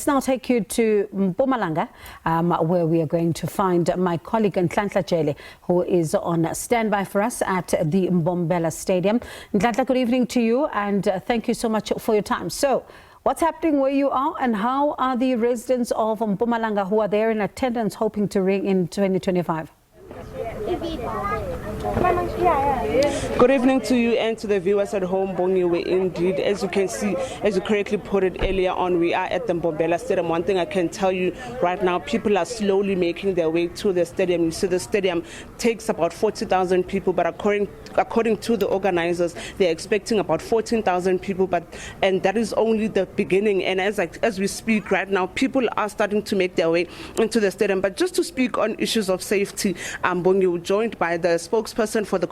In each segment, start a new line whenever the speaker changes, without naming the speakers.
Let's now take you to Mpumalanga, where we are going to find my colleague Nhlanhla Jele, who is on standby for us at the Mbombela Stadium. Nhlanhla, good evening to you, and thank you so much for your time. So, what's happening where you are, and how are the residents of Mpumalanga who are there in attendance hoping to ring in 2025?
Good evening to you and to the viewers at home. Bongiwe, indeed, as you can see, as you correctly put it earlier on, we are at the Mbombela Stadium. One thing I can tell you right now, people are slowly making their way to the stadium. You see, the stadium takes about 40,000 people, but according to the organizers, they're expecting about 14,000 people. And that is only the beginning. And as we speak right now, people are starting to make their way into the stadium. But just to speak on issues of safety, Bongiwe, joined by the spokesperson for the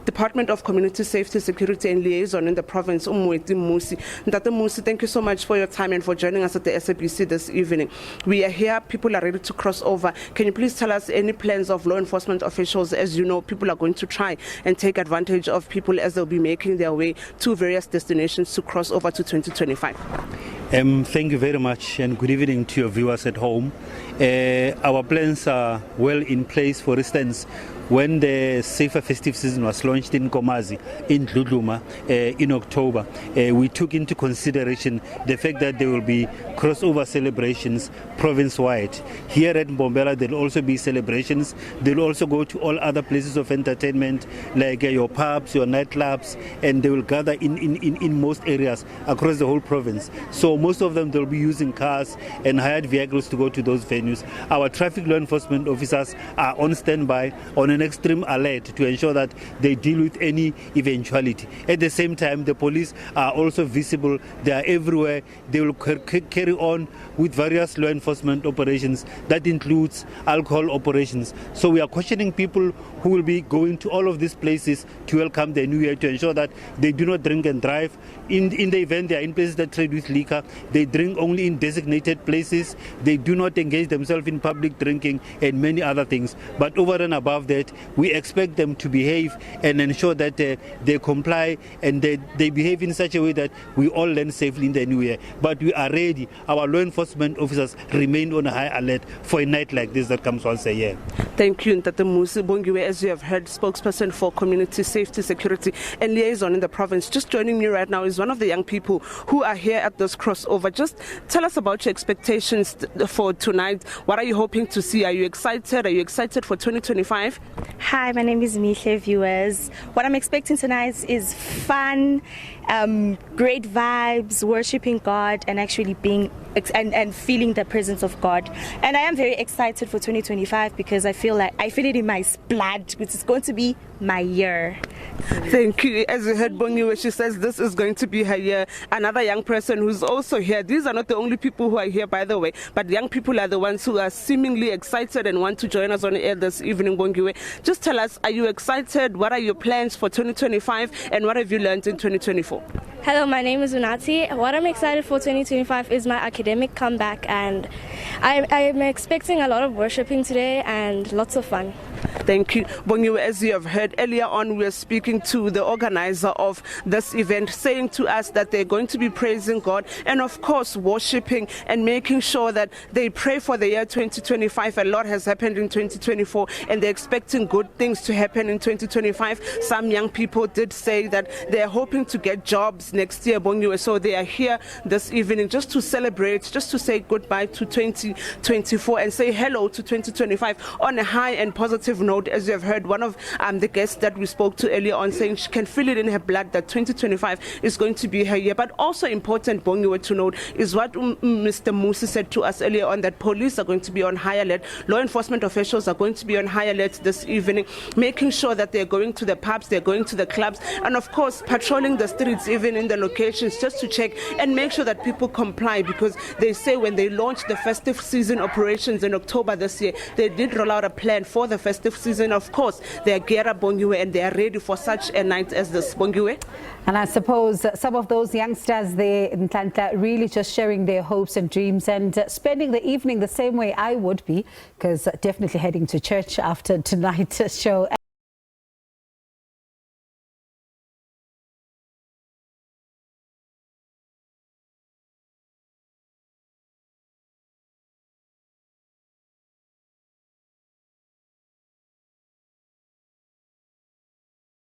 Department of Community Safety, Security and Liaison in the province, Musi. Ntate Musi, thank you so much for your time and for joining us at the SABC this evening. We are here, people are ready to cross over. Can you please tell us any plans of law enforcement officials? As you know, people are going to try and take advantage of people as they'll be making their way to various destinations to cross over to 2025.
Thank you very much, and good evening to your viewers at home. Our plans are well in place. For instance, when the Safer Festive Season was launched in Komazi, in Dludluma, in October, we took into consideration the fact that there will be crossover celebrations province-wide. Here at Mbombela, there will also be celebrations. They will also go to all other places of entertainment, like your pubs, your nightclubs, and they will gather in most areas across the whole province. So most of them, they'll be using cars and hired vehicles to go to those venues. Our traffic law enforcement officers are on standby, on an extreme alert to ensure that they deal with any eventuality. At the same time, the police are also visible. They are everywhere. They will carry on with various law enforcement operations. That includes alcohol operations. So we are questioning people who will be going to all of these places to welcome the new year, to ensure that they do not drink and drive. In the event they are in places that trade with liquor, they drink only in designated places. They do not engage themselves in public drinking and many other things. But over and above that, we expect them to behave and ensure that they comply and they behave in such a way that we all land safely in the new year. But we are ready. Our law enforcement officers remain on high alert for a night like this that comes once a year.
Thank you, Ntate Musi. Bongiwe, as you have heard, spokesperson for Community Safety, Security and Liaison in the province. Just joining me right now is one of the young people who are here at this crossover. Just tell us about your expectations for tonight. What are you hoping to see? Are you excited? Are you excited for 2025?
Hi, my name is Mihle, viewers. What I'm expecting tonight is fun, great vibes, worshiping God, and actually being and feeling the presence of God. And I am very excited for 2025 because I feel it in my blood, which is going to be my year.
Thank you. As you heard Bongiwe, she says this is going to be her year. Another young person who's also here. These are not the only people who are here, by the way, but young people are the ones who are seemingly excited and want to join us on the air this evening. Bongiwe, just tell us, are you excited? What are your plans for 2025 and what have you learned in 2024?
Hello, my name is Unati. What I'm excited for 2025 is my academic comeback, and I'm expecting a lot of worshiping today and lots of fun.
Thank you. Bongiwe, as you have heard earlier on, we are speaking to the organizer of this event, saying to us that they're going to be praising God and, of course, worshiping and making sure that they pray for the year 2025. A lot has happened in 2024, and they're expecting good things to happen in 2025. Some young people did say that they're hoping to get jobs next year, Bongiwe. So they are here this evening just to celebrate, just to say goodbye to 2024 and say hello to 2025 on a high and positive note. As you have heard, one of the guests that we spoke to earlier on saying she can feel it in her blood that 2025 is going to be her year. But also important, Bongiwe, to note is what Mr. Musi said to us earlier on, that police are going to be on high alert, law enforcement officials are going to be on high alert this evening, making sure that they're going to the pubs, they're going to the clubs, and of course patrolling the streets, even in the locations, just to check and make sure that people comply, because they say when they launched the festive season operations in October this year, they did roll out a plan for the festive season. Of course, they are geared up, Bongiwe, and they are ready for such a night as this, Bongiwe.
And I suppose some of those youngsters, they really just sharing their hopes and dreams and spending the evening the same way I would be, because definitely heading to church after tonight's show.